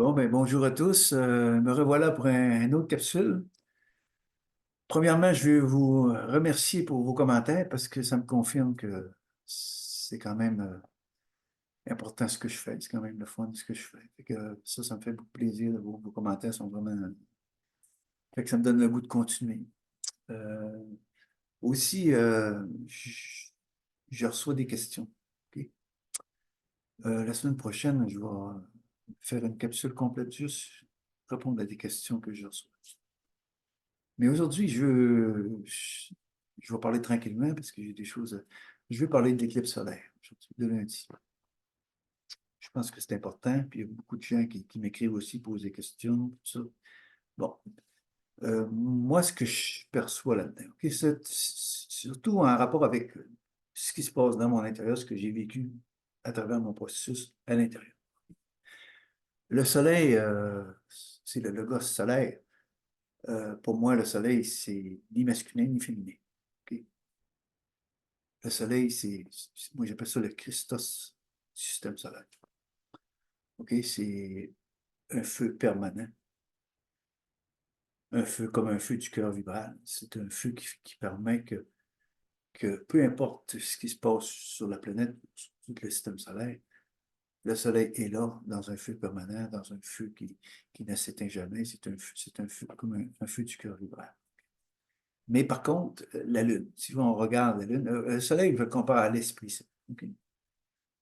Bon, ben, bonjour à tous. Me revoilà pour une autre capsule. Premièrement, je veux vous remercier pour vos commentaires parce que ça me confirme que c'est quand même important ce que je fais. C'est quand même le fun ce que je fais. Fait que ça me fait beaucoup plaisir. Vos commentaires sont vraiment. Fait que ça me donne le goût de continuer. Euh, aussi, je reçois des questions. OK? La semaine prochaine, je vais faire une capsule complète juste répondre à des questions que je reçois. Mais aujourd'hui, je vais parler tranquillement parce que j'ai des choses. Je vais parler de l'éclipse solaire, aujourd'hui, de lundi. Je pense que c'est important, puis il y a beaucoup de gens qui m'écrivent aussi, posent des questions, tout ça. Bon, moi, ce que je perçois là-dedans, ok, c'est surtout en rapport avec ce qui se passe dans mon intérieur, ce que j'ai vécu à travers mon processus à l'intérieur. Le soleil, c'est le logos solaire. Pour moi, le soleil, c'est ni masculin ni féminin. Ok. Le soleil, moi j'appelle ça le Christos du système solaire. OK? C'est un feu permanent, un feu comme un feu du cœur vibral. C'est un feu qui permet que peu importe ce qui se passe sur la planète, sur tout le système solaire, le soleil est là, dans un feu permanent, dans un feu qui ne s'éteint jamais. C'est un feu comme un feu du cœur vibral. Mais par contre, la Lune, si on regarde la Lune, le Soleil, je le compare à l'esprit. OK?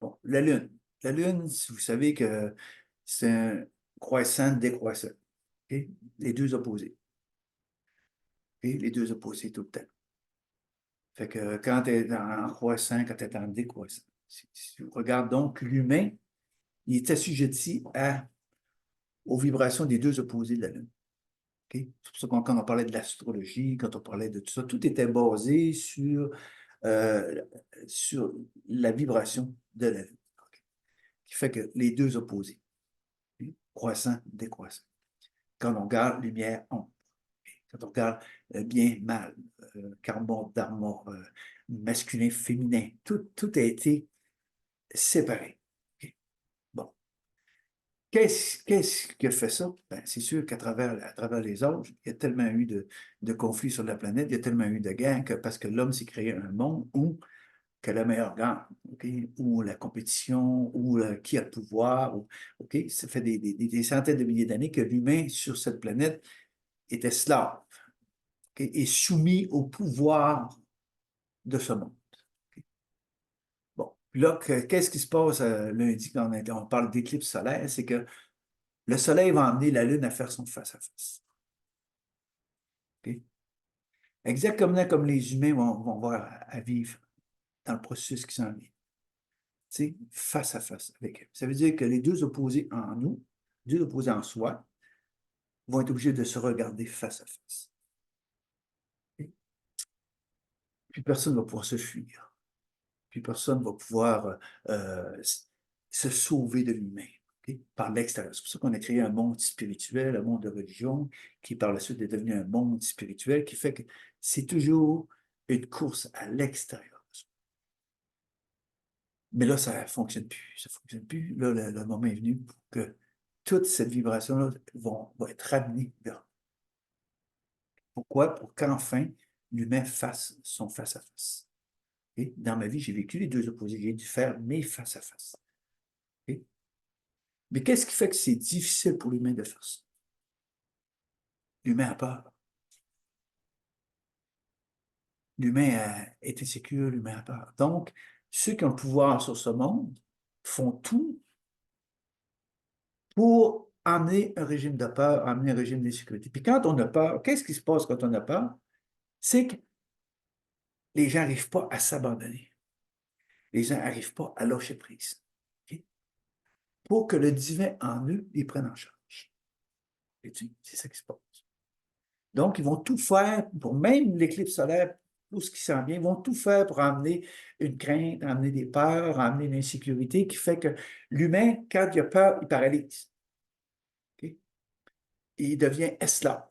Bon, la Lune. La Lune, vous savez que c'est un croissant, décroissant. OK? Les deux opposés. OK? Les deux opposés tout le temps. Fait que quand tu es en croissant, quand tu es en décroissant. Si on regarde donc l'humain, il est assujetti aux vibrations des deux opposés de la Lune. OK? C'est pour ça que quand on parlait de l'astrologie, quand on parlait de tout ça, tout était basé euh, sur la vibration de la Lune. OK? Qui fait que les deux opposés. Croissant, décroissant. Quand on regarde lumière, ombre. Quand on regarde bien, mal, carbone, d'armor, masculin, féminin, tout a été séparé. Okay. Bon. Qu'est-ce qui a fait ça? Ben, c'est sûr à travers les âges, il y a tellement eu de conflits sur la planète, il y a tellement eu de guerres parce que l'homme s'est créé un monde où que la meilleure gagne, okay? Ou la compétition, ou qui a le pouvoir. Okay? Ça fait des centaines de milliers d'années que l'humain sur cette planète est esclave, okay? Et soumis au pouvoir de ce monde. Okay? Bon, puis là, qu'est-ce qui se passe lundi quand on parle d'éclipse solaire? C'est que le Soleil va emmener la Lune à faire son face-à-face. Okay? Exactement comme les humains vont avoir à vivre dans le processus qui s'en vient. Face à face avec elle. Ça veut dire que les deux opposés en nous, deux opposés en soi, vont être obligés de se regarder face à face. Okay? Puis personne ne va pouvoir se fuir. Puis personne ne va pouvoir euh, se sauver de lui-même, okay? Par l'extérieur. C'est pour ça qu'on a créé un monde spirituel, un monde de religion, qui par la suite est devenu un monde spirituel, qui fait que c'est toujours une course à l'extérieur. Mais là, ça ne fonctionne plus. Ça ne fonctionne plus. Là, le moment est venu pour que toute cette vibration-là va être ramenée vers. Pourquoi? Pour qu'enfin, l'humain fasse son face-à-face. Et dans ma vie, j'ai vécu les deux opposés. J'ai dû faire mes face-à-face. Et mais qu'est-ce qui fait que c'est difficile pour l'humain de faire ça? L'humain a peur. L'humain est insécure, l'humain a peur. Donc, ceux qui ont le pouvoir sur ce monde font tout pour amener un régime de peur, amener un régime d'insécurité. Puis quand on a peur, qu'est-ce qui se passe quand on a peur? C'est que les gens n'arrivent pas à s'abandonner. Les gens n'arrivent pas à lâcher prise. Okay? Pour que le divin en eux les prenne en charge. C'est ça qui se passe. Donc, ils vont tout faire pour même l'éclipse solaire, tout ce qui s'en vient, ils vont tout faire pour amener une crainte, amener des peurs, amener une insécurité qui fait que l'humain, quand il a peur, il paralyse. Okay? Et il devient esclave.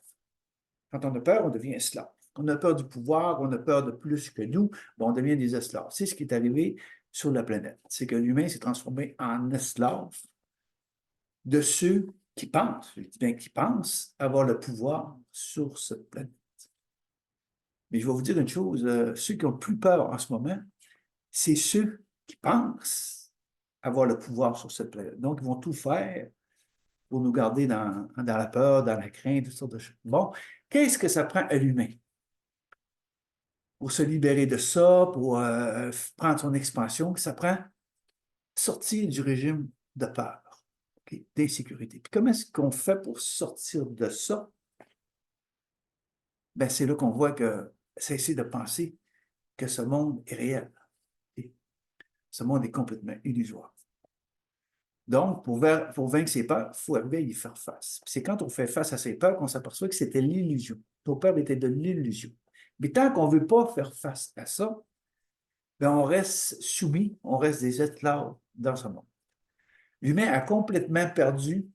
Quand on a peur, on devient esclave. On a peur du pouvoir, on a peur de plus que nous, on devient des esclaves. C'est ce qui est arrivé sur la planète. C'est que l'humain s'est transformé en esclave de ceux qui pensent, je dis bien qui pensent, avoir le pouvoir sur cette planète. Mais je vais vous dire une chose, ceux qui ont le plus peur en ce moment, c'est ceux qui pensent avoir le pouvoir sur cette planète. Donc, ils vont tout faire pour nous garder dans la peur, dans la crainte, toutes sortes de choses. Bon, qu'est-ce que ça prend à l'humain pour se libérer de ça, pour prendre son expansion? Ça prend sortir du régime de peur, okay, d'insécurité. Puis comment est-ce qu'on fait pour sortir de ça? Ben, c'est là qu'on voit que cesser de penser que ce monde est réel. Okay? Ce monde est complètement illusoire. Donc, pour vaincre ses peurs, il faut arriver à y faire face. C'est quand on fait face à ses peurs qu'on s'aperçoit que c'était l'illusion. Nos peurs étaient de l'illusion. Mais tant qu'on ne veut pas faire face à ça, ben on reste soumis, on reste des esclaves dans ce monde. L'humain a complètement perdu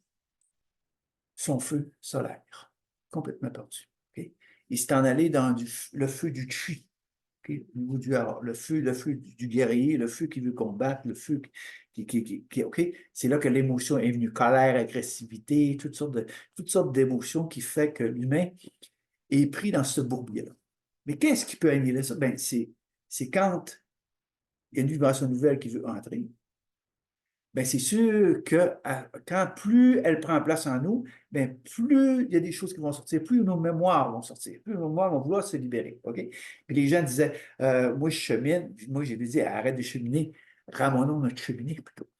son feu solaire. Complètement perdu. Okay? Il s'est en allé dans le feu du chi. Okay? Le feu du guerrier, le feu qui veut combattre, le feu OK? C'est là que l'émotion est venue. Colère, agressivité, toutes sortes d'émotions qui fait que l'humain est pris dans ce bourbier-là. Mais qu'est-ce qui peut annihiler ça? Ben, c'est quand il y a une vibration nouvelle qui veut entrer. Ben, c'est sûr que quand plus elle prend place en nous, ben, plus il y a des choses qui vont sortir, plus nos mémoires vont sortir, plus nos mémoires vont vouloir se libérer. OK? Puis les gens disaient, moi je chemine, moi j'ai dit, arrête de cheminer, ramenons notre cheminée plutôt.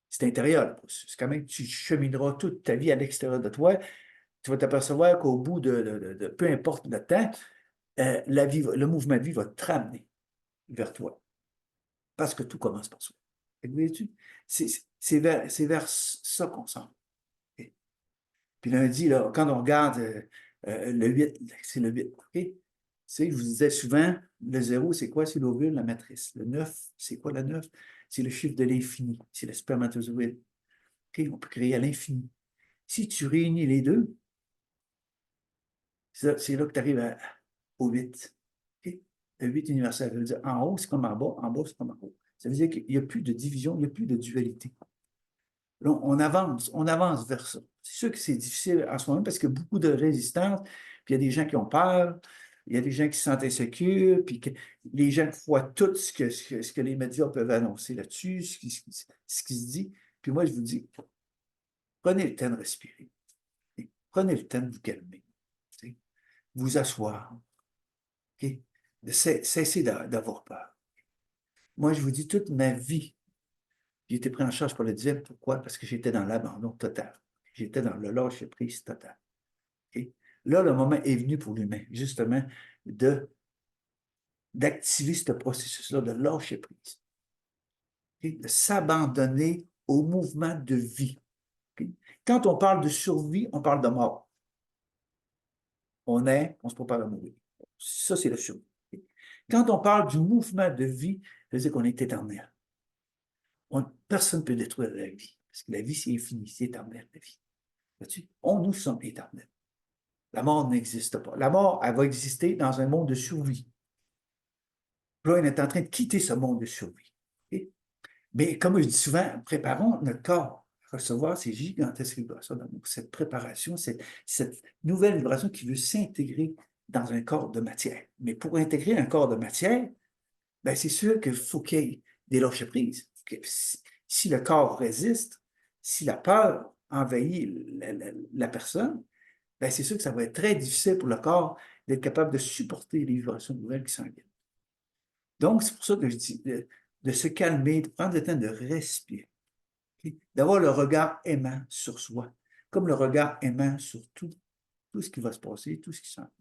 C'est intérieur. C'est quand même que tu chemineras toute ta vie à l'extérieur de toi. Tu vas t'apercevoir qu'au bout de peu importe le temps, la vie, le mouvement de vie va te ramener vers toi. Parce que tout commence par soi. C'est vers ça qu'on sent. Okay? Puis lundi, là, quand on regarde le 8, c'est le 8. Okay? Je vous disais souvent, le 0, c'est quoi? C'est l'ovule, la matrice. Le 9, c'est quoi le 9? C'est le chiffre de l'infini. C'est le spermatozoïde. Okay? On peut créer à l'infini. Si tu réunis les deux, c'est là que tu arrives au 8. Okay? Le 8 universel, ça veut dire en haut, c'est comme en bas, c'est comme en haut. Ça veut dire qu'il n'y a plus de division, il n'y a plus de dualité. Là, on avance vers ça. C'est sûr que c'est difficile en ce moment parce qu'il y a beaucoup de résistance, puis il y a des gens qui ont peur, il y a des gens qui se sentent insécures, puis que les gens croient tout ce que les médias peuvent annoncer là-dessus, ce qui se dit. Puis moi, je vous dis, prenez le temps de respirer. Prenez le temps de vous calmer. Vous asseoir. Okay? Cessez d'avoir peur. Moi, je vous dis, toute ma vie, j'ai été pris en charge pour le dire. Pourquoi? Parce que j'étais dans l'abandon total. J'étais dans le lâcher-prise total. Okay? Là, le moment est venu pour l'humain, justement, d'activer ce processus-là de lâcher-prise. Okay? De s'abandonner au mouvement de vie. Okay? Quand on parle de survie, on parle de mort. On se prépare à mourir. Ça, c'est la survie. Okay? Quand on parle du mouvement de vie, ça veut dire qu'on est éternel. Personne ne peut détruire la vie. Parce que la vie, c'est infini, c'est éternel, la vie. Nous sommes éternels. La mort n'existe pas. La mort, elle va exister dans un monde de survie. Là, on est en train de quitter ce monde de survie. Okay? Mais comme je dis souvent, préparons notre corps à recevoir ces gigantesques vibrations d'amour, cette préparation, cette nouvelle vibration qui veut s'intégrer dans un corps de matière. Mais pour intégrer un corps de matière, ben c'est sûr qu'il faut qu'il y ait des lâcher-prises. Si le corps résiste, si la peur envahit la personne, ben c'est sûr que ça va être très difficile pour le corps d'être capable de supporter les vibrations nouvelles qui s'en viennent. Donc, c'est pour ça que je dis de se calmer, de prendre le temps de respirer, okay? D'avoir le regard aimant sur soi, comme le regard aimant sur tout ce qui va se passer, tout ce qui s'en vient.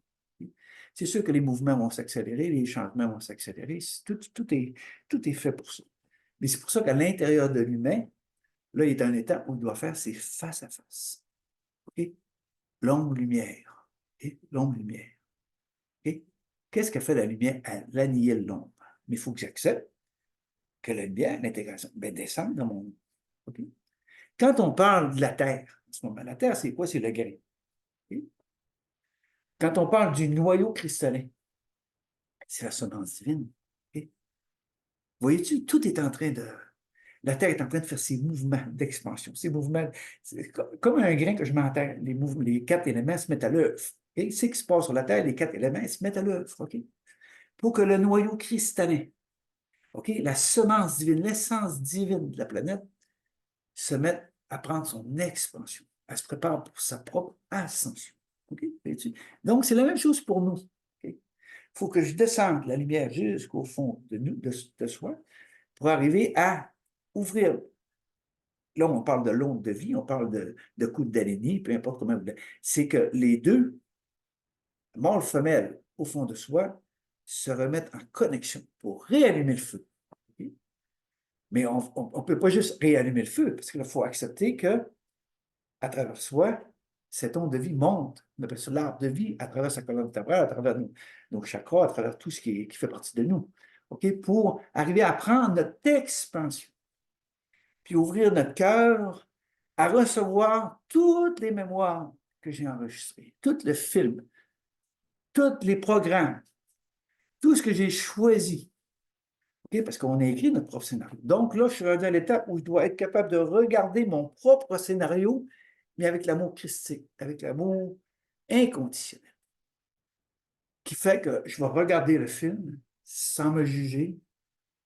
Okay? C'est sûr que les mouvements vont s'accélérer, les changements vont s'accélérer, tout est fait pour ça. Mais c'est pour ça qu'à l'intérieur de l'humain, là, il est en état où il doit faire ses face à face. Okay? L'ombre-lumière. Okay? L'ombre-lumière. Okay? Qu'est-ce qu'a fait la lumière? Elle annihile l'ombre. Mais il faut que j'accepte que la lumière, l'intégration, ben, descende dans mon monde. Okay? Quand on parle de la Terre, en ce moment, la Terre, c'est quoi? C'est le grain. Okay? Quand on parle du noyau cristallin, c'est la semence divine. Okay? Voyez-tu, tout est en train de... La Terre est en train de faire ses mouvements d'expansion. Ces mouvements, comme un grain que je m'enterre, les quatre éléments se mettent à l'œuvre. Okay? C'est ce qui se passe sur la Terre, les quatre éléments se mettent à l'œuvre. Okay? Pour que le noyau cristallin, okay? La semence divine, l'essence divine de la planète, se mette à prendre son expansion. Elle se prépare pour sa propre ascension. Okay? Donc, c'est la même chose pour nous. Il faut que je descende la lumière jusqu'au fond de nous, de soi, pour arriver à ouvrir. Là, on parle de l'onde de vie, on parle de Kundalini, peu importe comment vous voulez. C'est que les deux, mâle, femelle, au fond de soi, se remettent en connexion pour réallumer le feu. Okay? Mais on ne peut pas juste réallumer le feu, parce qu'il faut accepter que, à travers soi, cette onde de vie monte. On appelle ça l'arbre de vie à travers sa colonne vertébrale, à travers nos chakras, à travers tout ce qui fait partie de nous. Okay? Pour arriver à prendre notre expansion. Puis ouvrir notre cœur à recevoir toutes les mémoires que j'ai enregistrées, tout le film, tous les programmes, tout ce que j'ai choisi. Okay? Parce qu'on a écrit notre propre scénario. Donc là, je suis rendu à l'étape où je dois être capable de regarder mon propre scénario, mais avec l'amour christique, avec l'amour inconditionnel. Qui fait que je vais regarder le film sans me juger,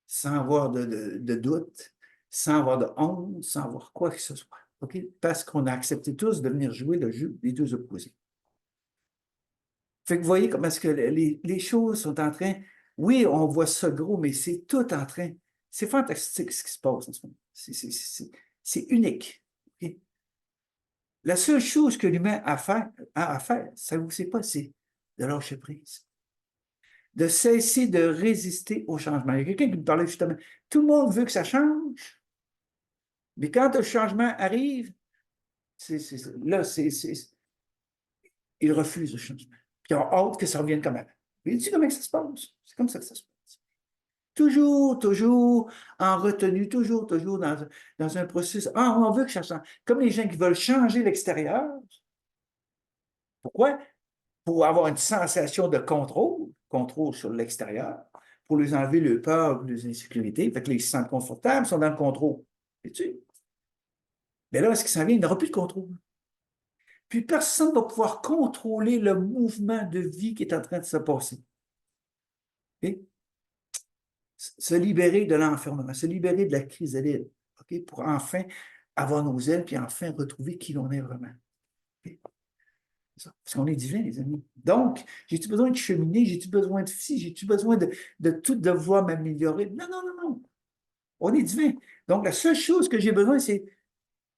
sans avoir de doute, sans avoir de honte, sans avoir quoi que ce soit. Okay? Parce qu'on a accepté tous de venir jouer le jeu des deux opposés. Fait que vous voyez comment est-ce que les choses sont en train, oui, on voit ça gros, mais c'est tout en train, c'est fantastique ce qui se passe en ce moment. C'est unique. Okay? La seule chose que l'humain a à faire, ça vous sait pas, c'est de lâcher prise. De cesser de résister au changement. Il y a quelqu'un qui me parlait justement, tout le monde veut que ça change, mais quand le changement arrive, ils refusent le changement. Puis ils ont hâte que ça revienne comme avant. Mais tu sais comment ça se passe? C'est comme ça que ça se passe. Toujours en retenue, toujours dans un processus. Ah, on veut que ça change. Comme les gens qui veulent changer l'extérieur. Pourquoi? Pour avoir une sensation de contrôle sur l'extérieur, pour les enlever le peur, les insécurités. Fait que là, ils se sentent confortables, ils sont dans le contrôle. Sais-tu? Mais là, ce qui s'en vient, il n'y aura plus de contrôle. Puis personne ne va pouvoir contrôler le mouvement de vie qui est en train de se passer. Okay? Se libérer de l'enfermement, se libérer de la chrysalide, okay? Pour enfin avoir nos ailes, puis enfin retrouver qui l'on est vraiment. Okay? Parce qu'on est divin, les amis. Donc, j'ai-tu besoin de cheminer? J'ai-tu besoin de ci? J'ai-tu besoin de tout devoir m'améliorer? Non, non, non, non. On est divin. Donc, la seule chose que j'ai besoin, c'est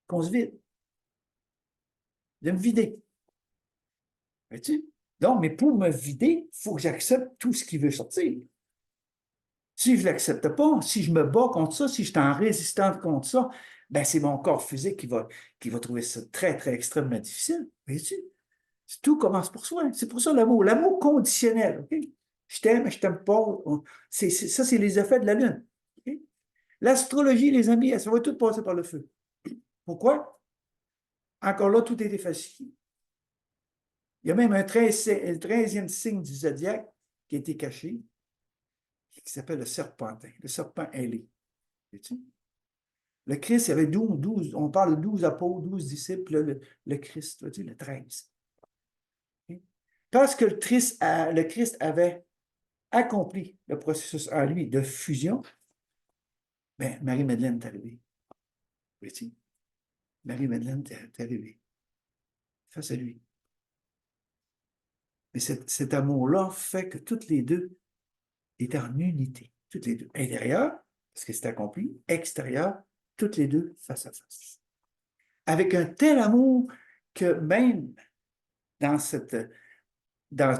qu'on se vide. De me vider. Vois-tu? Donc, mais pour me vider, il faut que j'accepte tout ce qui veut sortir. Si je ne l'accepte pas, si je me bats contre ça, si je suis en résistance contre ça, ben c'est mon corps physique qui va trouver ça très, très extrêmement difficile. Vois-tu? Tout commence pour soi. C'est pour ça l'amour. L'amour conditionnel. Okay? Je t'aime, je t'aime pas. Ça, c'est les effets de la Lune. Okay? L'astrologie, les amis, ça va tout passer par le feu. Pourquoi? Encore là, tout est effacé. Il y a même un 13e signe du zodiaque qui a été caché, qui s'appelle le serpentin, le serpent ailé. Sais-tu? Le Christ, il y avait 12, on parle de 12 apôtres, 12 disciples, le Christ, vois-tu, le 13. Parce que le Christ avait accompli le processus en lui de fusion, ben, Marie-Madeleine est arrivée. Vois-tu? Marie-Madeleine est arrivée face à lui. Mais cet amour-là fait que toutes les deux étaient en unité. Toutes les deux. Intérieur, parce que c'est accompli. Extérieur, toutes les deux face à face. Avec un tel amour que même dans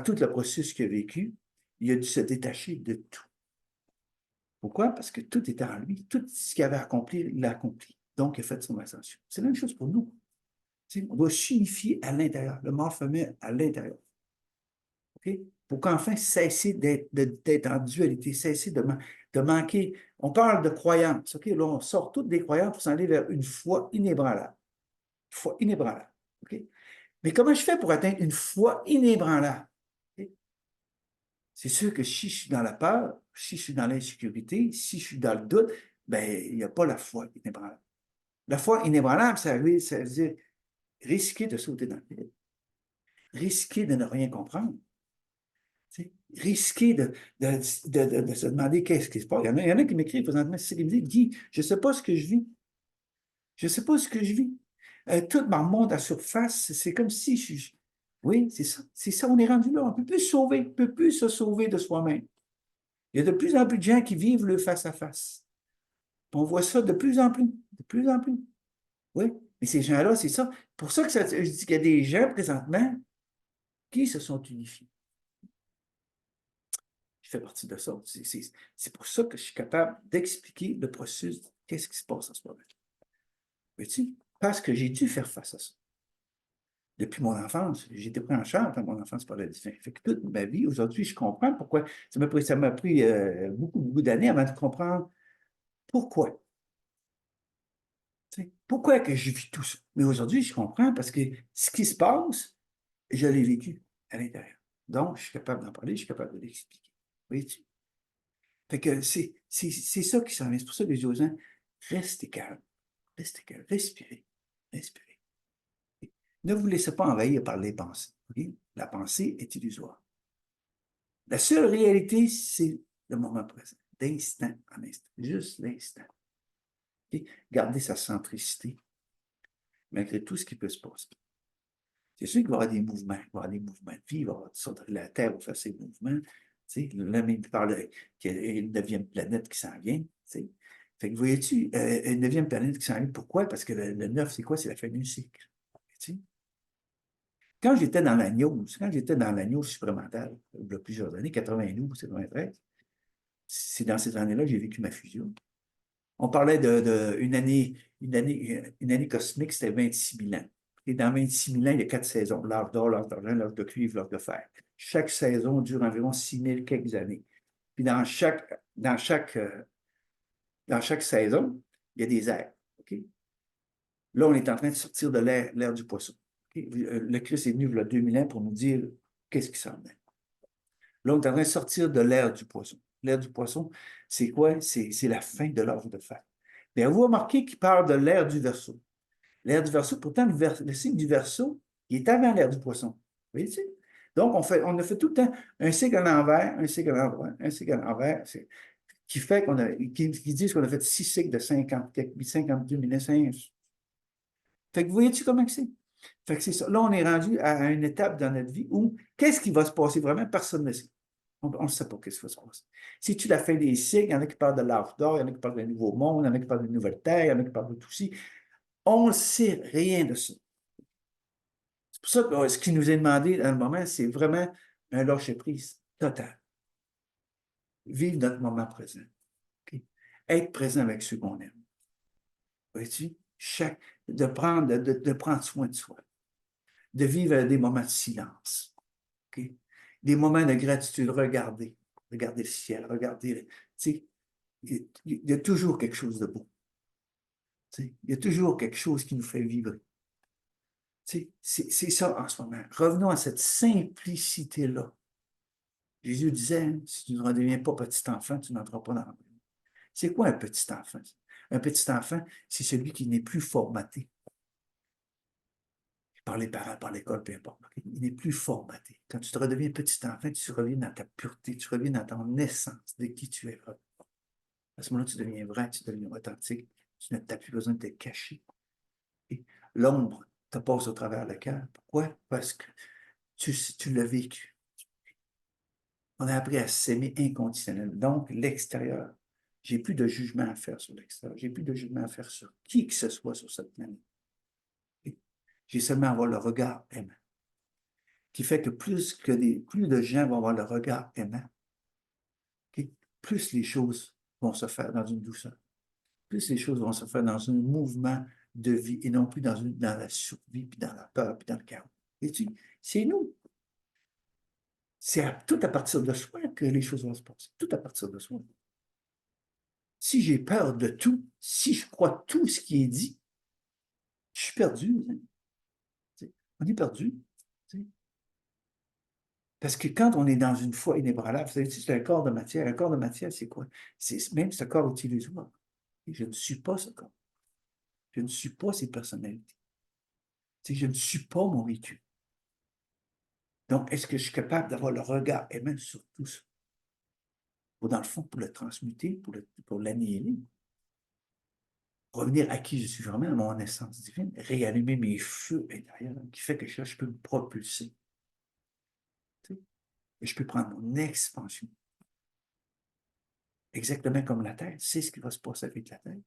tout le processus qu'il a vécu, il a dû se détacher de tout. Pourquoi? Parce que tout était en lui. Tout ce qu'il avait accompli, il l'a accompli. Donc, il a fait son ascension. C'est la même chose pour nous. On doit s'unifier à l'intérieur, le mâle femelle à l'intérieur. Okay? Pour qu'enfin cesser d'être en dualité, cesser de manquer. On parle de croyance. Okay? Là, on sort toutes des croyances pour s'en aller vers une foi inébranlable. Une foi inébranlable. Okay? Mais comment je fais pour atteindre une foi inébranlable? Okay? C'est sûr que si je suis dans la peur, si je suis dans l'insécurité, si je suis dans le doute, ben, il n'y a pas la foi inébranlable. La foi inébranlable, ça veut dire risquer de sauter dans le vide, risquer de ne rien comprendre, risquer de se demander qu'est-ce qui se passe. Il y en a qui m'écrivent présentement, c'est qui me dit, Guy, je ne sais pas ce que je vis. Je ne sais pas ce que je vis. Tout me remonte à la surface. C'est comme si Oui, c'est ça. C'est ça, on est rendu là. On ne peut plus se sauver. On ne peut plus se sauver de soi-même. Il y a de plus en plus de gens qui vivent le face-à-face. On voit ça de plus en plus. De plus en plus. Oui. Mais ces gens-là, c'est ça. Pour ça que je dis qu'il y a des gens présentement qui se sont unifiés. Je fais partie de ça. C'est pour ça que je suis capable d'expliquer le processus. Qu'est-ce qui se passe en ce moment. Vois-tu? Parce que j'ai dû faire face à ça. Depuis mon enfance, j'ai été pris en charge dans mon enfance par la divin. Fait que toute ma vie, aujourd'hui, je comprends pourquoi. Ça m'a pris beaucoup, beaucoup d'années avant de comprendre pourquoi. T'sais, pourquoi que je vis tout ça? Mais aujourd'hui, je comprends parce que ce qui se passe, je l'ai vécu à l'intérieur. Donc, je suis capable d'en parler, je suis capable de l'expliquer. Voyez-tu? Fait que c'est ça qui s'en vient. C'est pour ça que je dis aux gens, restez calme, respirez, respirez. Ne vous laissez pas envahir par les pensées. Okay? La pensée est illusoire. La seule réalité, c'est le moment présent, d'instant en instant, juste l'instant. Okay? Garder sa centricité, malgré tout ce qui peut se passer. C'est sûr qu'il va y avoir des mouvements, il va y avoir des mouvements de vie, il va y avoir la Terre va faire ses mouvements. L'homme, il parle qu'il y a une 9e planète qui s'en vient. T'sais. Fait que voyez-tu, une 9e planète qui s'en vient, pourquoi? Parce que le 9, c'est quoi? C'est la fin d'un cycle. T'sais. Quand j'étais dans la news supplémentaire, il y a plusieurs années, 92, 93, c'est dans ces années-là que j'ai vécu ma fusion. On parlait d'une année cosmique, c'était 26 000 ans. Et dans 26 000 ans, il y a 4 saisons, l'âge d'or, l'âge d'argent, l'âge de cuivre, l'âge de fer. Chaque saison dure environ 6 000 quelques années. Puis dans chaque saison, il y a des ères. Okay? Là, on est en train de sortir de l'ère du poisson. Okay? Le Christ est venu il y a 2000 ans pour nous dire qu'est-ce qui s'en vient. Là, on est en train de sortir de l'ère du poisson. L'ère du poisson, c'est quoi? C'est la fin de l'âge de fer. Bien, vous remarquez qu'il parle de l'ère du Verseau. L'ère du Verseau, pourtant, le signe du Verseau, il est avant l'ère du poisson. Vous voyez-tu? Donc, on a fait tout le temps un cycle à l'envers, un cycle à l'envers, un cycle à l'envers, qui fait qui disent qu'on a fait 6 cycles de 52 millénaires. Fait que vous voyez-tu comment c'est? Fait que c'est ça. Là, on est rendu à une étape dans notre vie où qu'est-ce qui va se passer vraiment? Personne ne sait. On ne sait pas ce qui va se passer. Si tu la fin des cycles, il y en a qui parlent de l'âge d'or, il y en a qui parlent d'un nouveau monde, il y en a qui parlent d'une nouvelle terre, il y en a qui parlent de tout ci. On ne sait rien de ça. C'est pour ça que ce qui nous est demandé dans le moment, c'est vraiment un lâcher-prise total. Vivre notre moment présent. Okay? Être présent avec ceux qu'on aime. Vois-tu? De prendre soin de soi. De vivre des moments de silence. Okay? Des moments de gratitude. Regarder le ciel, regarder. Il y a toujours quelque chose de beau. Il y a toujours quelque chose qui nous fait vibrer. C'est ça en ce moment. Revenons à cette simplicité-là. Jésus disait, si tu ne redeviens pas petit enfant, tu n'entreras pas dans le monde. C'est quoi un petit enfant? Un petit enfant, c'est celui qui n'est plus formaté par les parents, par l'école, peu importe. Il n'est plus formaté. Quand tu te redeviens petit enfant, tu reviens dans ta pureté, tu reviens dans ton essence de qui tu es. À ce moment-là, tu deviens vrai, tu deviens authentique. Tu n'as plus besoin de te cacher. Et l'ombre te passe au travers le cœur. Pourquoi? Parce que tu l'as vécu. On a appris à s'aimer inconditionnellement. Donc, l'extérieur. J'ai plus de jugement à faire sur l'extérieur. J'ai plus de jugement à faire sur qui que ce soit sur cette planète. J'ai seulement à avoir le regard aimant. Qui fait que plus de gens vont avoir le regard aimant, okay, plus les choses vont se faire dans une douceur. Plus les choses vont se faire dans un mouvement de vie et non plus dans la survie, puis dans la peur, puis dans le chaos. Et c'est nous. C'est tout à partir de soi que les choses vont se passer. Tout à partir de soi. Si j'ai peur de tout, si je crois tout ce qui est dit, je suis perdu. Hein. On est perdu. Parce que quand on est dans une foi inébranlable, vous savez, c'est un corps de matière. Un corps de matière, c'est quoi? Même ce corps est illusoire. Et je ne suis pas ce corps. Je ne suis pas ces personnalités. Je ne suis pas mon vécu. Donc, est-ce que je suis capable d'avoir le regard aimant sur tout ça? Pour, dans le fond, pour le transmuter, pour l'annihiler, revenir à qui je suis vraiment, à mon essence divine, réallumer mes feux intérieurs, qui fait que je peux me propulser. Et je peux prendre mon expansion. Exactement comme la Terre. C'est ce qui va se passer avec la Terre.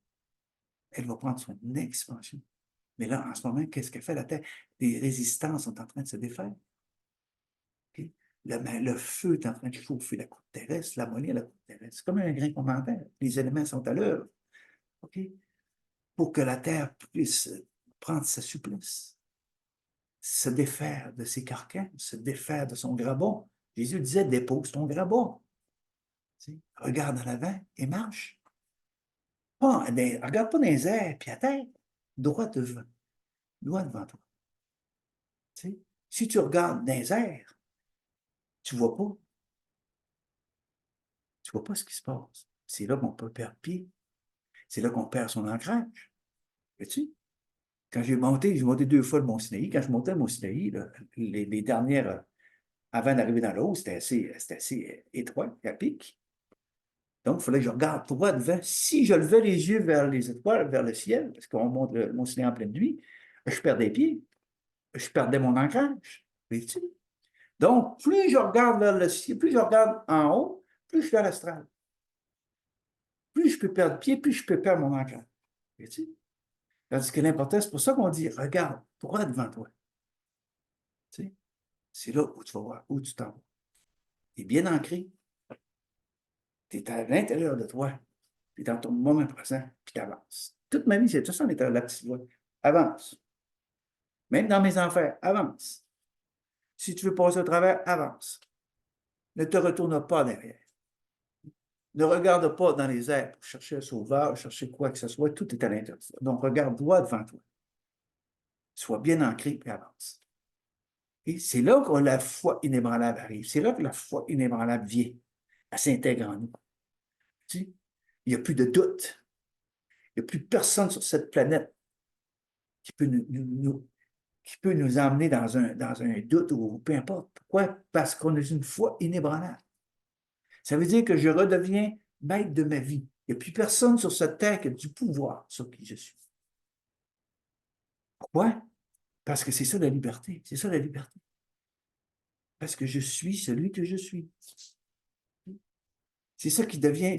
Elle va prendre son expansion. Mais là, en ce moment, qu'est-ce qu'elle fait, la Terre? Les résistances sont en train de se défaire. Okay? Le feu est en train de chauffer la croûte terrestre, l'ammonia, la croûte terrestre. C'est comme un grain commentaire. Les éléments sont à l'œuvre. Okay? Pour que la Terre puisse prendre sa souplesse, se défaire de ses carcans, se défaire de son grabat. Jésus disait, dépose ton grabat. Regarde en avant et marche. Regarde pas dans les airs, puis à terre, droit devant toi. Si tu regardes dans les airs, tu ne vois pas. Tu ne vois pas ce qui se passe. C'est là qu'on peut perdre pied. C'est là qu'on perd son ancrage. Vois-tu? Quand j'ai monté 2 fois le Mont Sinaï. Quand je montais le Mont Sinaï, là, les dernières, avant d'arriver dans l'eau, c'était assez étroit, à pic. Donc, il fallait que je regarde droit devant. Si je levais les yeux vers les étoiles, vers le ciel, parce qu'on monte le Mont Sinaï en pleine nuit, je perdais pied. Je perdais mon ancrage. Vois-tu? Donc, plus je regarde vers le ciel, plus je regarde en haut, plus je suis à l'astral. Plus je peux perdre pied, plus je peux perdre mon ancrage. Vois-tu? Tandis que l'important, c'est pour ça qu'on dit, regarde droit devant toi. Tu sais? C'est là où tu vas voir, où tu t'en vas. Tu es bien ancré. Tu es à l'intérieur de toi. Tu es dans ton moment présent, puis tu avances. Toute ma vie, c'est tout ça, on est à la petite voix. Avance. Même dans mes enfers, avance. Si tu veux passer au travers, avance. Ne te retourne pas derrière. Ne regarde pas dans les airs pour chercher un sauveur, chercher quoi que ce soit. Tout est à l'intérieur. Donc, regarde droit devant toi. Sois bien ancré et avance. Et c'est là que la foi inébranlable arrive. C'est là que la foi inébranlable vient. Elle s'intègre en nous. Tu sais? Il n'y a plus de doute. Il n'y a plus personne sur cette planète qui peut qui peut nous emmener dans un doute ou peu importe. Pourquoi? Parce qu'on a une foi inébranlable. Ça veut dire que je redeviens maître de ma vie. Il n'y a plus personne sur cette terre qui a du pouvoir sur qui je suis. Pourquoi? Parce que c'est ça la liberté. C'est ça la liberté. Parce que je suis celui que je suis. C'est ça qui devient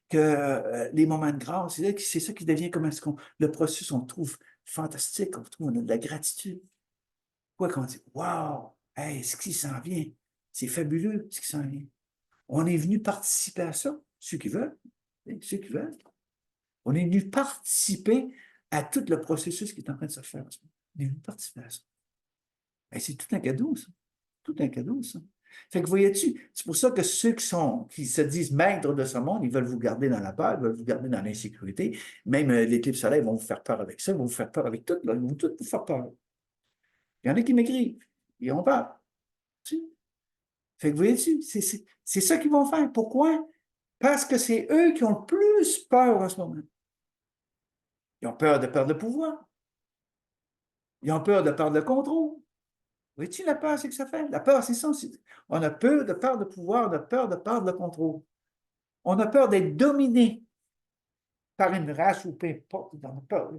que les moments de grâce, c'est ça qui devient comment est-ce qu'on le processus, on trouve fantastique, on a de la gratitude. Quoi qu'on dit, wow, hey, ce qui s'en vient, c'est fabuleux ce qui s'en vient. On est venu participer à ça, ceux qui veulent, ceux qui veulent. On est venu participer à tout le processus qui est en train de se faire. On est venu participer à ça. Hey, c'est tout un cadeau, ça. Tout un cadeau, ça. Fait que voyez-tu, c'est pour ça que ceux qui se disent maîtres de ce monde, ils veulent vous garder dans la peur, ils veulent vous garder dans l'insécurité. Même l'éclipse solaire, ils vont vous faire peur avec ça, ils vont vous faire peur avec tout, là, ils vont tout vous faire peur. Il y en a qui m'écrivent, ils ont peur. Fait que voyez-tu, c'est ça qu'ils vont faire. Pourquoi? Parce que c'est eux qui ont le plus peur en ce moment. Ils ont peur de perdre le pouvoir. Ils ont peur de perdre le contrôle. Vois-tu la peur, c'est que ça fait? La peur, c'est ça. On a peur de perdre le pouvoir, on a peur de perdre le contrôle. On a peur d'être dominé par une race ou peu importe. On a peur.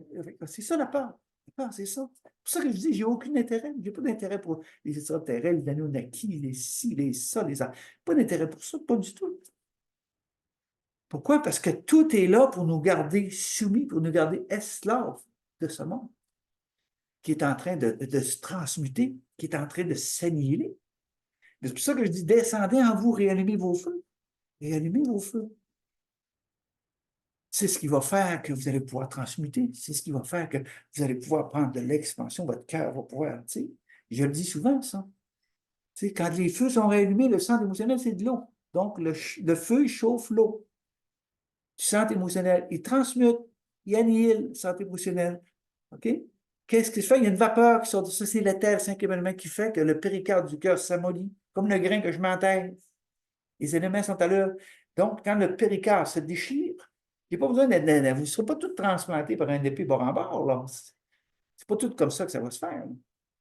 C'est ça la peur. La peur, c'est ça. C'est pour ça que je dis, j'ai aucun intérêt. Je n'ai pas d'intérêt pour les extraterrestres, les Anunnaki, les ci, les ça, les ça. Pas d'intérêt pour ça, pas du tout. Pourquoi? Parce que tout est là pour nous garder soumis, pour nous garder esclaves de ce monde qui est en train de se transmuter, qui est en train de s'annihiler. C'est pour ça que je dis, descendez en vous, réallumez vos feux. Réallumez vos feux. C'est ce qui va faire que vous allez pouvoir transmuter. C'est ce qui va faire que vous allez pouvoir prendre de l'expansion. Votre cœur va pouvoir, tu sais. Je le dis souvent, ça. Tu sais, quand les feux sont réallumés, le centre émotionnel, c'est de l'eau. Donc, le feu chauffe l'eau. Du centre émotionnel, il transmute, il annihile le centre émotionnel. OK? Qu'est-ce qui se fait? Il y a une vapeur qui sort de ça. C'est l'éther, le cinquième élément, qui fait que le péricarde du cœur s'amollit, comme le grain que je m'enterre. Les éléments sont à l'œuvre. Donc, quand le péricarde se déchire, Il n'y a pas besoin vous ne serez pas tous transplantés par un épée bord en bord, là. C'est pas tout comme ça que ça va se faire.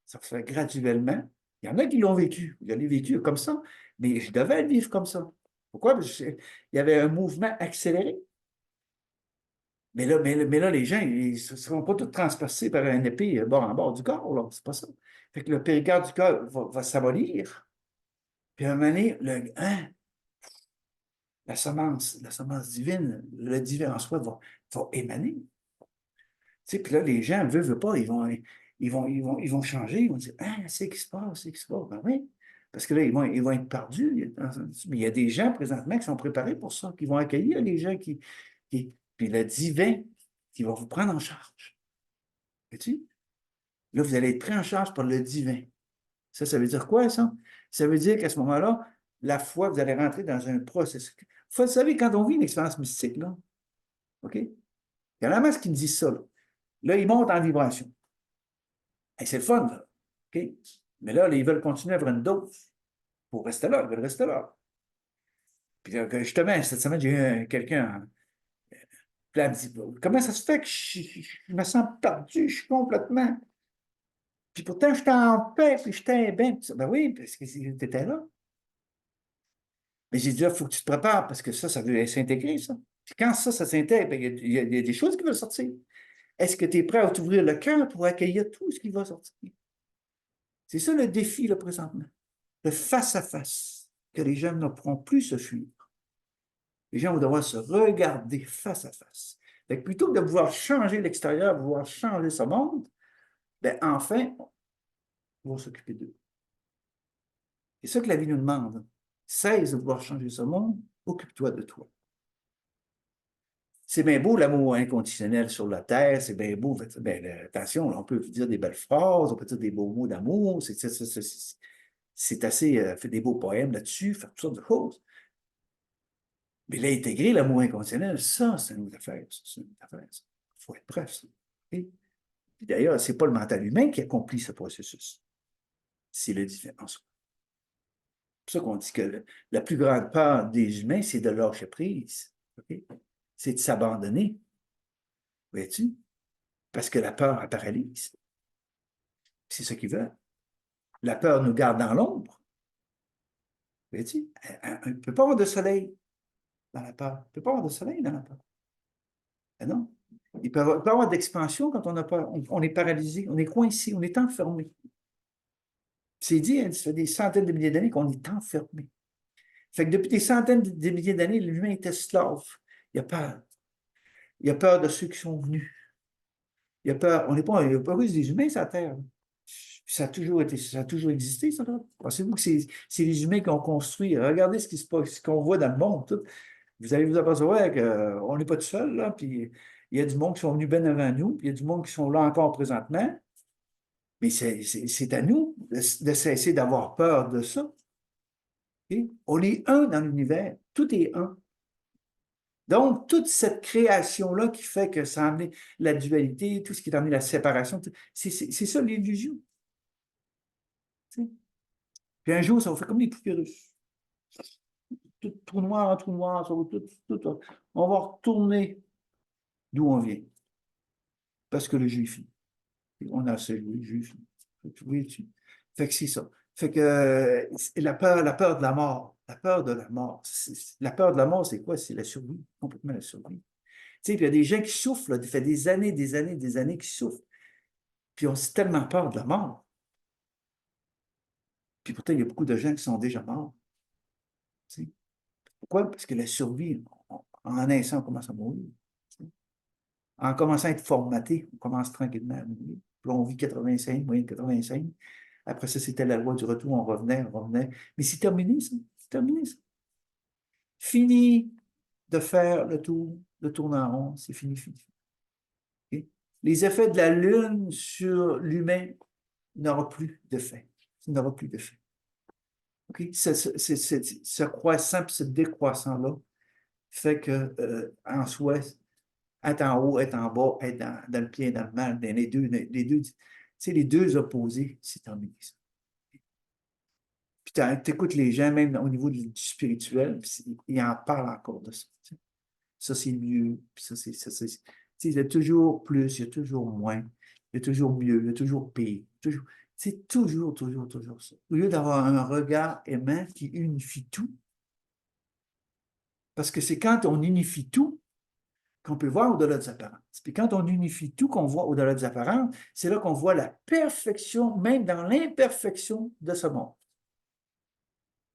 Ça va se faire graduellement. Il y en a qui l'ont vécu. Je l'ai vécu comme ça, mais je devais le vivre comme ça. Pourquoi? Parce qu'il y avait un mouvement accéléré. Mais là, les gens, ils ne seront pas tous transpercés par un épée bord en bord du corps, là. C'est pas ça. Fait que le péricarde du corps va s'abolir. Puis à un moment donné, la semence divine, le divin en soi va émaner. Tu sais, puis là, les gens ne veulent pas, ils vont changer, ils vont dire, ah, c'est ce qui se passe, c'est ce qui se passe. Ben oui, parce que là, ils vont être perdus. Mais il y a des gens présentement qui sont préparés pour ça, qui vont accueillir les gens puis le divin qui va vous prendre en charge. Vois-tu? Là, vous allez être pris en charge par le divin. Ça veut dire quoi, ça? Ça veut dire qu'à ce moment-là, la foi, vous allez rentrer dans un processus. Vous savez, quand on vit une expérience mystique, là, OK? Il y en a masse qui me disent ça, là. Là, ils montent en vibration. Et c'est le fun, là. OK? Mais là, ils veulent continuer à avoir une dose pour rester là. Ils veulent rester là. Puis là, justement, cette semaine, j'ai eu quelqu'un. Puis là, elle me dit, comment ça se fait que je me sens perdu, je suis complètement. Puis pourtant, j'étais en paix, puis j'étais bien. Ben oui, parce que tu étais là. Mais j'ai dit, il faut que tu te prépares, parce que ça veut s'intégrer, ça. Puis quand ça s'intègre, ben, il y a des choses qui veulent sortir. Est-ce que tu es prêt à t'ouvrir le cœur pour accueillir tout ce qui va sortir? C'est ça le défi, là, présentement. Le face-à-face, que les gens ne pourront plus se fuir. Les gens vont devoir se regarder face à face. Fait que plutôt que de vouloir changer l'extérieur, vouloir changer ce monde, ben enfin, on va s'occuper d'eux. C'est ça que la vie nous demande. Cesse de vouloir changer ce monde, occupe-toi de toi. C'est bien beau l'amour inconditionnel sur la terre, c'est bien beau. Ben, attention, on peut dire des belles phrases, on peut dire des beaux mots d'amour, c'est assez, fait des beaux poèmes là-dessus, faire toutes sortes de choses. Mais l'intégrer, l'amour inconditionnel, ça, c'est une autre affaire. C'est une autre affaire. Il faut être prêt, ça. Et puis d'ailleurs, ce n'est pas le mental humain qui accomplit ce processus. C'est le divin en soi. C'est pour ça qu'on dit que la plus grande peur des humains, c'est de lâcher prise. Okay? C'est de s'abandonner. Vois-tu? Parce que la peur, elle paralyse. C'est ce qu'ils veulent. La peur nous garde dans l'ombre. Vois-tu? Il ne peut pas avoir de soleil dans la peur. Il ne peut pas avoir de soleil dans la peur. Ben non. Il peut pas avoir d'expansion quand on a peur. On est paralysé, on est coincé, on est enfermé. C'est dit, hein, ça fait des centaines de milliers d'années qu'on est enfermé. Fait que depuis des centaines de milliers d'années, l'humain est esclave. Il a peur. Il a peur de ceux qui sont venus. Il a peur. On n'est pas, il n'y a pas juste des humains sur la Terre. Ça a toujours été, ça a toujours existé, ça. Pensez-vous que c'est les humains qui ont construit? Regardez ce qui se passe, ce qu'on voit dans le monde. Tout. Vous allez vous apercevoir qu'on n'est pas tout seul, là, puis il y a du monde qui sont venus bien avant nous, puis il y a du monde qui sont là encore présentement. Mais c'est à nous de cesser d'avoir peur de ça. Okay? On est un dans l'univers. Tout est un. Donc, toute cette création-là qui fait que ça a amené la dualité, tout ce qui a amené la séparation, c'est ça l'illusion. Puis un jour, ça va faire comme les poupées russes. Tout noir, ça va tout. On va retourner d'où on vient. Parce que le jeu est fini. On a assez joué, le jeu est fini. Oui, fait que c'est ça. Fait que la peur de la mort, la peur de la mort, la peur de la mort, c'est quoi? C'est la survie, complètement la survie. Tu sais, il y a des gens qui souffrent, là, ça fait des années qui souffrent, puis ont tellement peur de la mort. Puis pourtant, il y a beaucoup de gens qui sont déjà morts. Tu sais. Pourquoi? Parce que la survie, en naissant, on commence à mourir. Tu sais. En commençant à être formaté, on commence tranquillement à mourir. Puis on vit 85, moyenne 85. Après ça, c'était la loi du retour, on revenait, on revenait. Mais c'est terminé, ça. C'est terminé, ça. Fini de faire le tour en rond. C'est fini, fini. Okay? Les effets de la Lune sur l'humain n'aura plus d'effet. Ça n'aura plus d'effet. Okay? Ce croissant et ce décroissant-là fait que, en soi, être en haut, être en bas, être dans le bien et dans le mal, dans les deux opposés, c'est terminé. Ça. Puis tu écoutes les gens, même au niveau du spirituel, ils en parlent encore de ça. ça c'est mieux, puis ça c'est... Il y a toujours plus, il y a toujours moins, il y a toujours mieux, il y a toujours pire. Toujours, c'est toujours ça. Au lieu d'avoir un regard aimant qui unifie tout, parce que c'est quand on unifie tout qu'on peut voir au-delà des apparences. Puis quand on unifie tout, qu'on voit au-delà des apparences, c'est là qu'on voit la perfection, même dans l'imperfection de ce monde.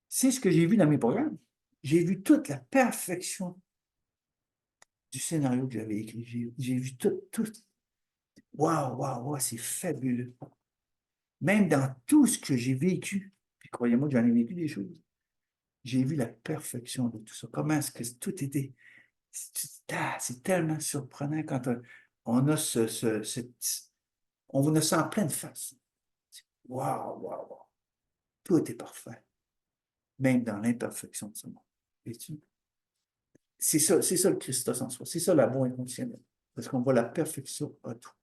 C'est ce que j'ai vu dans mes programmes. J'ai vu toute la perfection du scénario que j'avais écrit. J'ai vu tout. Waouh, c'est fabuleux. Même dans tout ce que j'ai vécu, puis croyez-moi que j'en ai vécu des choses, j'ai vu la perfection de tout ça. Comment est-ce que tout était... C'est tellement surprenant quand on a on a ça en pleine face. Waouh. Tout est parfait, même dans l'imperfection de ce monde. Vois-tu? C'est ça le Christos en soi. C'est ça l'amour inconditionnel. Parce qu'on voit la perfection à tout.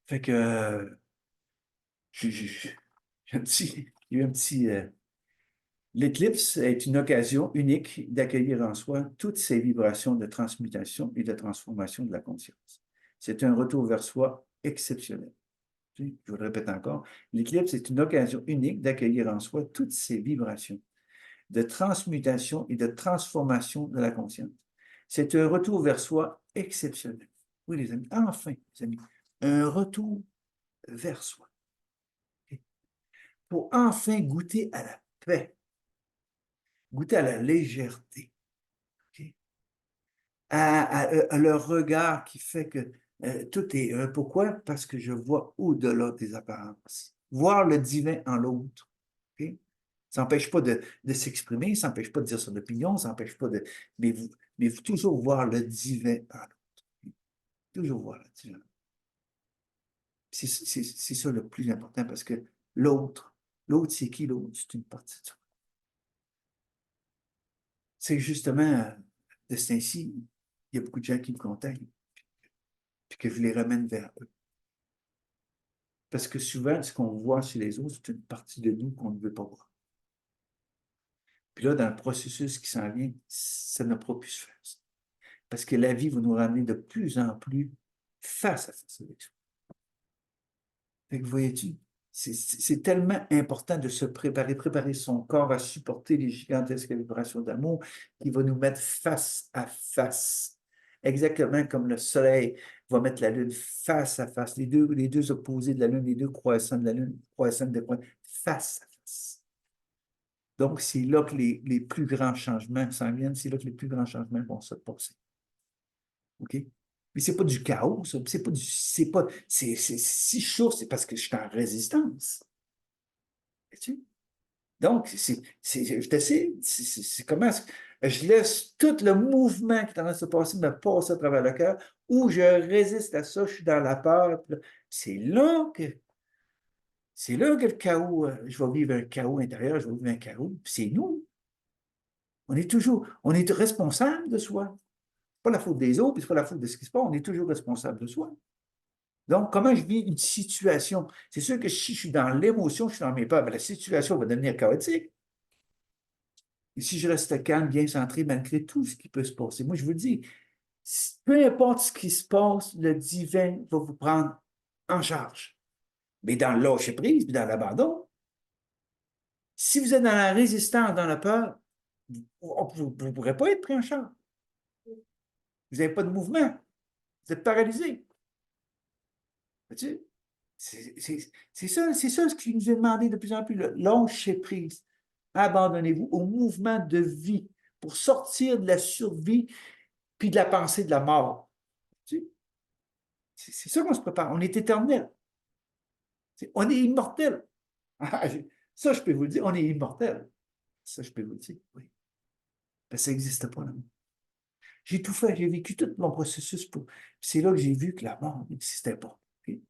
Fait que j'ai eu un petit l'éclipse est une occasion unique d'accueillir en soi toutes ces vibrations de transmutation et de transformation de la conscience. C'est un retour vers soi exceptionnel. Je vous le répète encore, l'éclipse est une occasion unique d'accueillir en soi toutes ces vibrations de transmutation et de transformation de la conscience. C'est un retour vers soi exceptionnel. Oui, les amis, enfin, les amis, un retour vers soi. Pour enfin goûter à la paix, goûter à la légèreté, à leur regard qui fait que tout est... pourquoi? Parce que je vois au-delà des apparences. Voir le divin en l'autre. Okay? Ça n'empêche pas de s'exprimer, ça n'empêche pas de dire son opinion, ça n'empêche pas de... Mais vous toujours voir le divin en l'autre. Toujours voir le divin. C'est ça le plus important parce que l'autre, c'est qui l'autre? C'est une partie de soi. C'est justement, de ce temps-ci, il y a beaucoup de gens qui me contactent puis que je les ramène vers eux. Parce que souvent, ce qu'on voit chez les autres, c'est une partie de nous qu'on ne veut pas voir. Puis là, dans le processus qui s'en vient, ça n'a pas pu se faire. Parce que la vie va nous ramener de plus en plus face à face avec ça. Fait que voyez-tu, c'est tellement important de se préparer son corps à supporter les gigantesques vibrations d'amour qui va nous mettre face à face. Exactement comme le soleil va mettre la lune face à face, les deux opposés de la lune, les deux croissants de la lune, croissants des points, face à face. Donc, c'est là que les plus grands changements s'en viennent, c'est là que les plus grands changements vont se passer. OK? Mais c'est pas du chaos, ça. C'est pas si je souffre, c'est parce que je suis en résistance. Vois-tu? Donc, je t'essaie, c'est comment je laisse tout le mouvement qui est en train de se passer me passer à travers le cœur, ou je résiste à ça, je suis dans la peur. C'est là que le chaos, je vais vivre un chaos intérieur, je vais vivre un chaos, puis c'est nous. On est responsable de soi. Pas la faute des autres, puis c'est pas la faute de ce qui se passe, on est toujours responsable de soi. Donc, comment je vis une situation? C'est sûr que si je suis dans l'émotion, je suis dans mes peurs, ben, la situation va devenir chaotique. Et si je reste calme, bien centré, malgré tout ce qui peut se passer, moi, je vous dis, peu importe ce qui se passe, le divin va vous prendre en charge. Mais dans le lâcher-prise, puis dans l'abandon, si vous êtes dans la résistance, dans la peur, vous ne pourrez pas être pris en charge. Vous n'avez pas de mouvement. Vous êtes paralysé. C'est ça ce qui nous est demandé de plus en plus, le lâcher-prise. Abandonnez-vous au mouvement de vie pour sortir de la survie puis de la pensée de la mort. C'est ça qu'on se prépare. On est éternel. On est immortel. Ça, je peux vous le dire, on est immortel. Ça, je peux vous le dire, oui. Parce que ça n'existe pas, là. J'ai tout fait, j'ai vécu tout mon processus pour. C'est là que j'ai vu que la mort n'existait pas. Okay?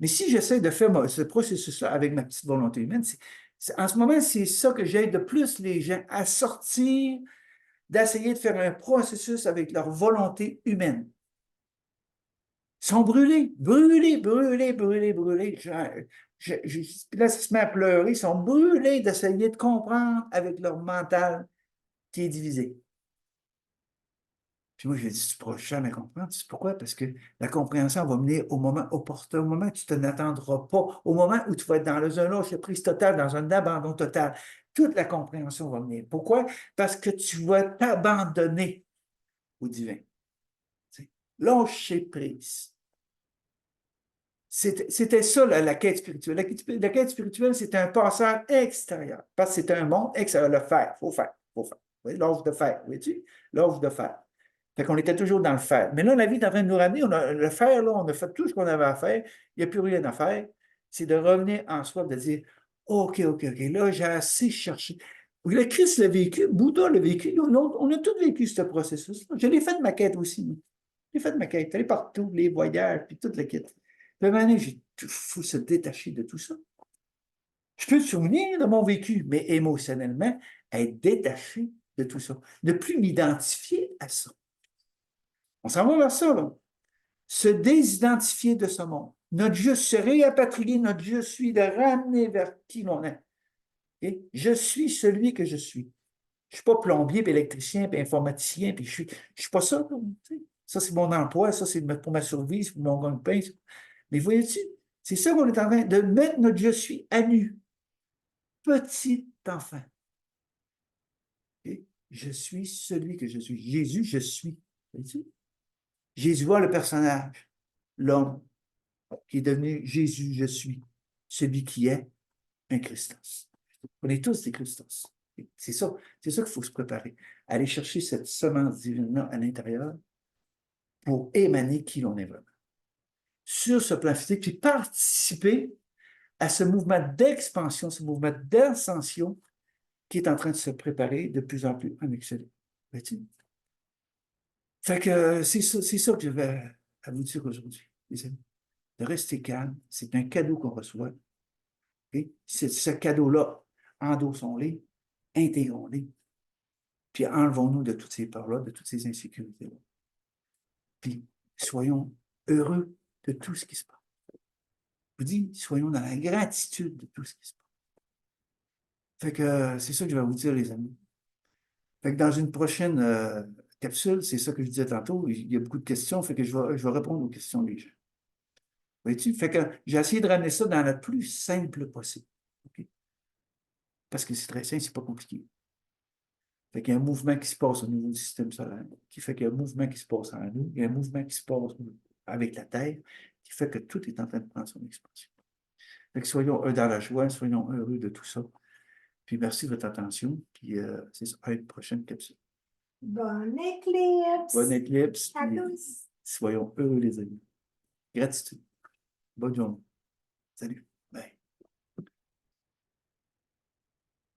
Mais si j'essaie de faire ce processus-là avec ma petite volonté humaine, en ce moment, c'est ça que j'aide de plus les gens à sortir, d'essayer de faire un processus avec leur volonté humaine. Ils sont brûlés. Là, ça se met à pleurer. Ils sont brûlés d'essayer de comprendre avec leur mental qui est divisé. Puis moi, j'ai dit, tu ne pourras jamais comprendre. C'est pourquoi? Parce que la compréhension va venir au moment opportun, au moment où tu ne t'attendras pas, au moment où tu vas être dans un lâcher-prise total, dans un abandon total. Toute la compréhension va venir. Pourquoi? Parce que tu vas t'abandonner au divin. Lâcher prise. C'était ça, la quête spirituelle. La quête spirituelle, c'est un passage extérieur. Parce que c'est un monde extérieur. Le faire, il faut faire, il faut faire. Oui, l'ordre de faire, vois-tu? L'ordre de faire. Fait qu'on était toujours dans le faire. Mais là, la vie est en train de nous ramener. Le faire, là, on a fait tout ce qu'on avait à faire. Il n'y a plus rien à faire. C'est de revenir en soi, de dire, OK, OK, OK, là, j'ai assez cherché. Le Christ l'a vécu, Bouddha l'a vécu, on a tous vécu ce processus. Je l'ai fait de ma quête aussi. J'ai fait de ma quête, allé partout, les voyages, puis toute la quête. Puis maintenant, il faut se détacher de tout ça. Je peux me souvenir de mon vécu, mais émotionnellement, être détaché de tout ça. Ne plus m'identifier à ça. On s'en va vers ça, là. Se désidentifier de ce monde. Notre je, se réappatrier notre je suis, de ramener vers qui l'on est. Et je suis celui que je suis. Je ne suis pas plombier, puis électricien, puis informaticien, puis je ne suis pas ça. Là, ça, c'est mon emploi, ça, c'est pour ma survie, c'est pour mon gagne-pain. Mais voyez-tu, c'est ça qu'on est en train de mettre notre je suis à nu. Petit enfant. Et je suis celui que je suis. Jésus, je suis. Voyez-tu? Jésus voit le personnage, l'homme, qui est devenu Jésus, je suis, celui qui est un Christos. On est tous des Christos. C'est ça qu'il faut se préparer. Aller chercher cette semence divine-là à l'intérieur pour émaner qui l'on est vraiment. Sur ce plan physique, puis participer à ce mouvement d'expansion, ce mouvement d'ascension qui est en train de se préparer de plus en plus en excellent. Fait que c'est ça que je vais à vous dire aujourd'hui, les amis. De rester calme, c'est un cadeau qu'on reçoit. Okay? Ce cadeau-là, endossons-les, intégrons-les, puis enlevons-nous de toutes ces peurs-là, de toutes ces insécurités-là. Puis soyons heureux de tout ce qui se passe. Je vous dis, soyons dans la gratitude de tout ce qui se passe. Fait que c'est ça que je vais vous dire, les amis. Fait que dans une prochaine capsule, c'est ça que je disais tantôt, il y a beaucoup de questions, fait que je vais répondre aux questions des gens. Vois-tu? Fait que j'ai essayé de ramener ça dans le plus simple possible. Okay? Parce que c'est très simple, c'est pas compliqué. Fait qu'il y a un mouvement qui se passe au niveau du système solaire, qui fait qu'il y a un mouvement qui se passe en nous, il y a un mouvement qui se passe avec la Terre, qui fait que tout est en train de prendre son expansion. Fait que soyons dans la joie, soyons heureux de tout ça. Puis merci de votre attention. Puis c'est ça, à une prochaine capsule. Bonne éclipse! Bonne éclipse. À Puis, tous! soyons heureux, les amis. Gratitude. Bonne journée. Salut.